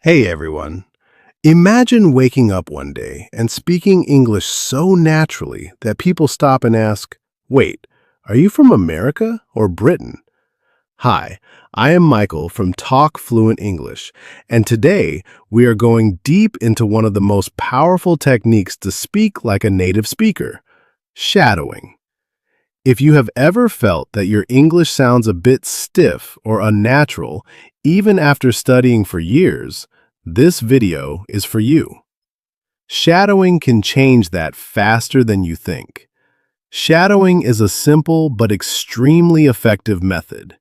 Hey everyone. Imagine waking up one day and speaking English so naturally that people stop and ask, "Wait, are you from America or Britain?" Hi, I am Michael from Talk Fluent English, and today we are going deep into one of the most powerful techniques to speak like a native speaker, shadowing. If you have ever felt that your English sounds a bit stiff or unnatural, even after studying for years, this video is for you. Shadowing can change that faster than you think. Shadowing is a simple but extremely effective method.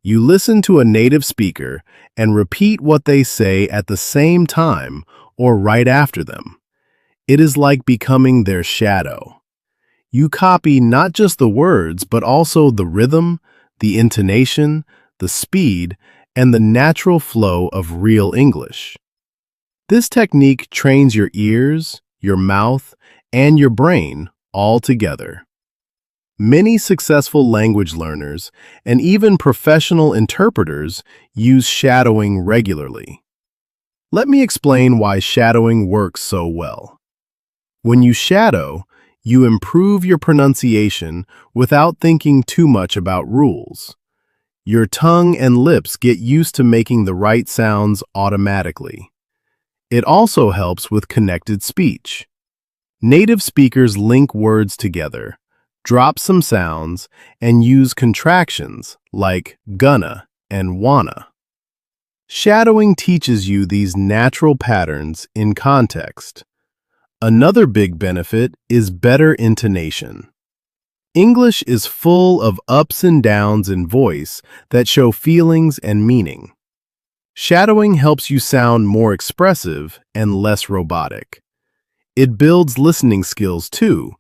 You listen to a native speaker and repeat what they say at the same time or right after them. It is like becoming their shadow. You copy not just the words, but also the rhythm, the intonation, the speed, and the natural flow of real English. This technique trains your ears, your mouth, and your brain all together. Many successful language learners and even professional interpreters use shadowing regularly. Let me explain why shadowing works so well. When you shadow, you improve your pronunciation without thinking too much about rules. Your tongue and lips get used to making the right sounds automatically. It also helps with connected speech. Native speakers link words together, drop some sounds, and use contractions like gonna and wanna. Shadowing teaches you these natural patterns in context. Another big benefit is better intonation. English is full of ups and downs in voice that show feelings and meaning. Shadowing helps you sound more expressive and less robotic. It builds listening skills too,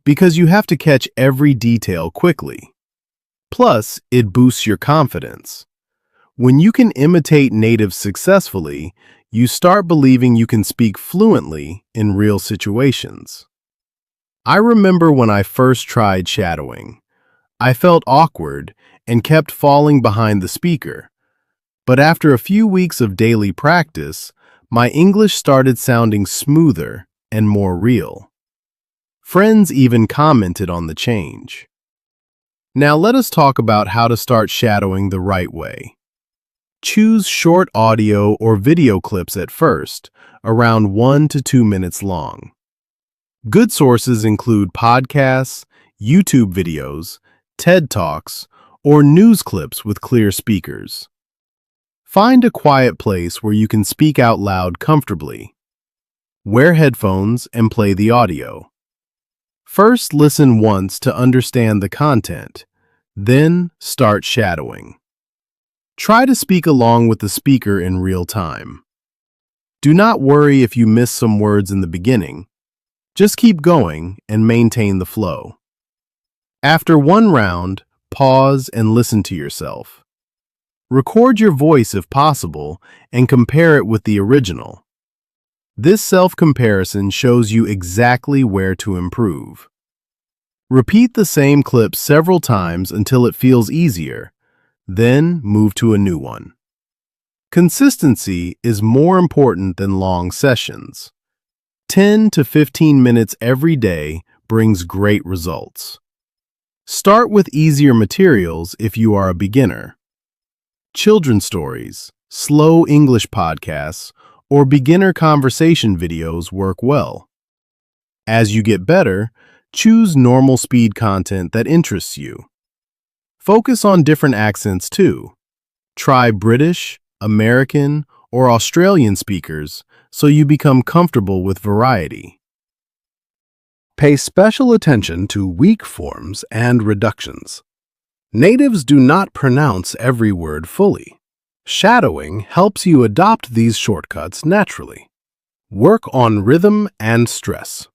because you have to catch every detail quickly. Plus, it boosts your confidence. When you can imitate natives successfully, you start believing you can speak fluently in real situations. I remember when I first tried shadowing. I felt awkward and kept falling behind the speaker. But after a few weeks of daily practice, my English started sounding smoother and more real. Friends even commented on the change. Now let us talk about how to start shadowing the right way. Choose short audio or video clips at first, around 1 to 2 minutes long. Good sources include podcasts, YouTube videos, TED Talks, or news clips with clear speakers. Find a quiet place where you can speak out loud comfortably. Wear headphones and play the audio. First, listen once to understand the content, then start shadowing. Try to speak along with the speaker in real time. Do not worry if you miss some words in the beginning. Just keep going and maintain the flow. After one round, pause and listen to yourself. Record your voice if possible and compare it with the original. This self-comparison shows you exactly where to improve. Repeat the same clip several times until it feels easier. Then move to a new one. Consistency is more important than long sessions. 10 to 15 minutes every day brings great results. Start with easier materials if you are a beginner. Children's stories, slow English podcasts, or beginner conversation videos work well. As you get better, choose normal speed content that interests you. Focus on different accents too. Try British, American, or Australian speakers so you become comfortable with variety. Pay special attention to weak forms and reductions. Natives do not pronounce every word fully. Shadowing helps you adopt these shortcuts naturally. Work on rhythm and stress.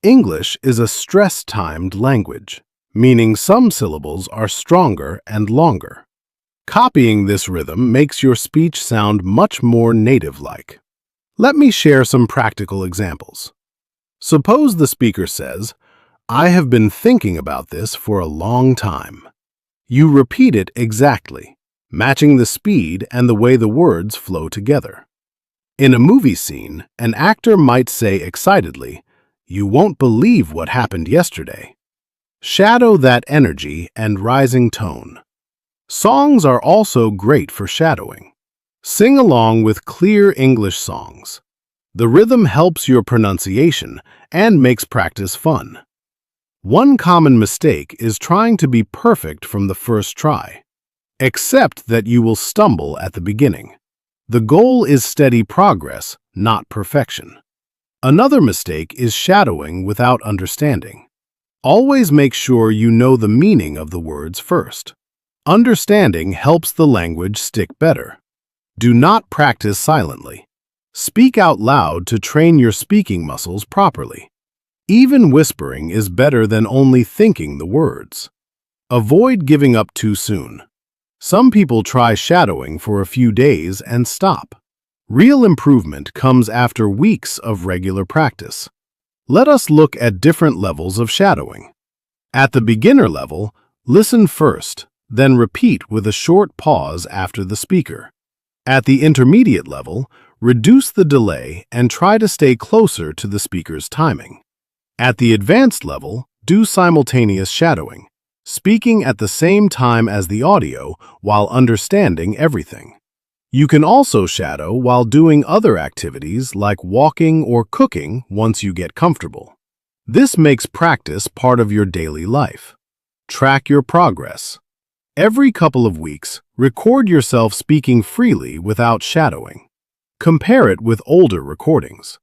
English is a stress-timed language, meaning some syllables are stronger and longer. Copying this rhythm makes your speech sound much more native-like. Let me share some practical examples. Suppose the speaker says, "I have been thinking about this for a long time." You repeat it exactly, matching the speed and the way the words flow together. In a movie scene, an actor might say excitedly, "You won't believe what happened yesterday." Shadow that energy and rising tone. Songs are also great for shadowing. Sing along with clear English songs. The rhythm helps your pronunciation and makes practice fun. One common mistake is trying to be perfect from the first try. Accept that you will stumble at the beginning. The goal is steady progress, not perfection. Another mistake is shadowing without understanding. Always make sure you know the meaning of the words first. Understanding helps the language stick better. Do not practice silently. Speak out loud to train your speaking muscles properly. Even whispering is better than only thinking the words. Avoid giving up too soon. Some people try shadowing for a few days and stop. Real improvement comes after weeks of regular practice. Let us look at different levels of shadowing. At the beginner level, listen first, then repeat with a short pause after the speaker. At the intermediate level, reduce the delay and try to stay closer to the speaker's timing. At the advanced level, do simultaneous shadowing, speaking at the same time as the audio while understanding everything. You can also shadow while doing other activities like walking or cooking once you get comfortable. This makes practice part of your daily life. Track your progress. Every couple of weeks, record yourself speaking freely without shadowing. Compare it with older recordings.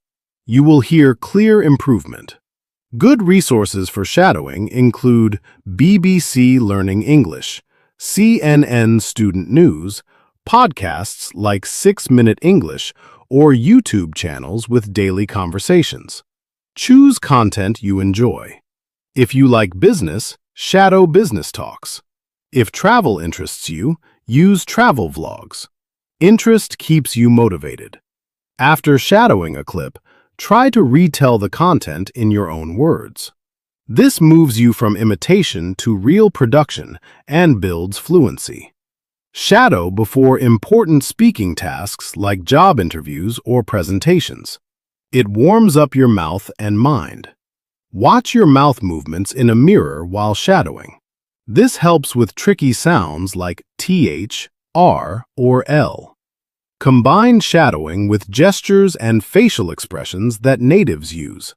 You will hear clear improvement. Good resources for shadowing include BBC Learning English, CNN Student News, podcasts like 6-Minute English, or YouTube channels with daily conversations. Choose content you enjoy. If you like business, shadow business talks. If travel interests you, use travel vlogs. Interest keeps you motivated. After shadowing a clip, try to retell the content in your own words. This moves you from imitation to real production and builds fluency. Shadow before important speaking tasks like job interviews or presentations. It warms up your mouth and mind. Watch your mouth movements in a mirror while shadowing. This helps with tricky sounds like th, r, or l. Combine shadowing with gestures and facial expressions that natives use.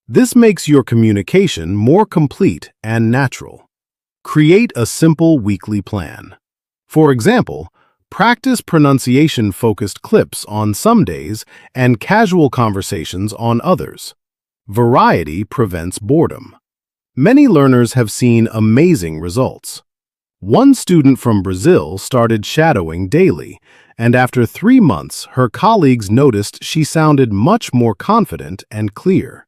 This makes your communication more complete and natural. Create a simple weekly plan. For example, practice pronunciation-focused clips on some days and casual conversations on others. Variety prevents boredom. Many learners have seen amazing results. One student from Brazil started shadowing daily, and after 3 months, her colleagues noticed she sounded much more confident and clear.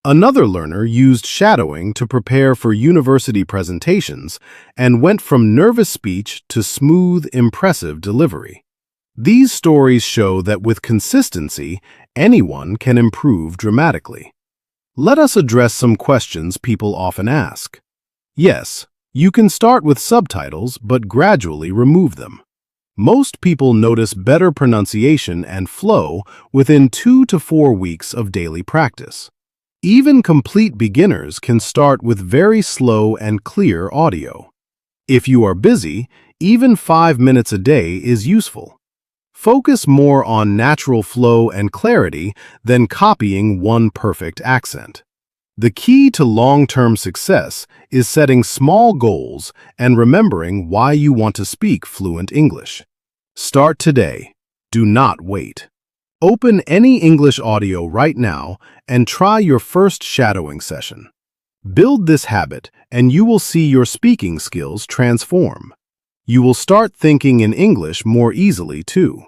Another learner used shadowing to prepare for university presentations and went from nervous speech to smooth, impressive delivery. These stories show that with consistency, anyone can improve dramatically. Let us address some questions people often ask. Yes, you can start with subtitles, but gradually remove them. Most people notice better pronunciation and flow within 2 to 4 weeks of daily practice. Even complete beginners can start with very slow and clear audio. If you are busy, even 5 minutes a day is useful. Focus more on natural flow and clarity than copying one perfect accent. The key to long-term success is setting small goals and remembering why you want to speak fluent English. Start today. Do not wait. Open any English audio right now and try your first shadowing session. Build this habit and you will see your speaking skills transform. You will start thinking in English more easily too.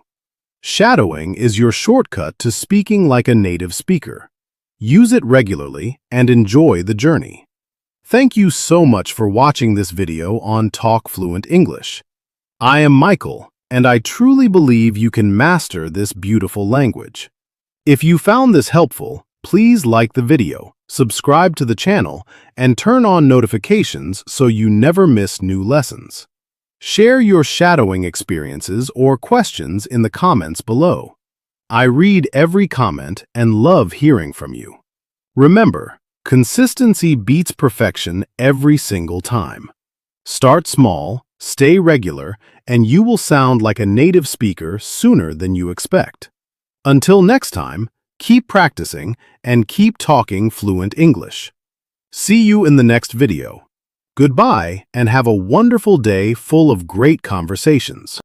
Shadowing is your shortcut to speaking like a native speaker. Use it regularly and enjoy the journey. Thank you so much for watching this video on Talk Fluent English. I am Michael, and I truly believe you can master this beautiful language. If you found this helpful, please like the video, subscribe to the channel, and turn on notifications so you never miss new lessons. Share your shadowing experiences or questions in the comments below. I read every comment and love hearing from you. Remember, consistency beats perfection every single time. Start small, stay regular, and you will sound like a native speaker sooner than you expect. Until next time, keep practicing and keep talking fluent English. See you in the next video. Goodbye and have a wonderful day full of great conversations.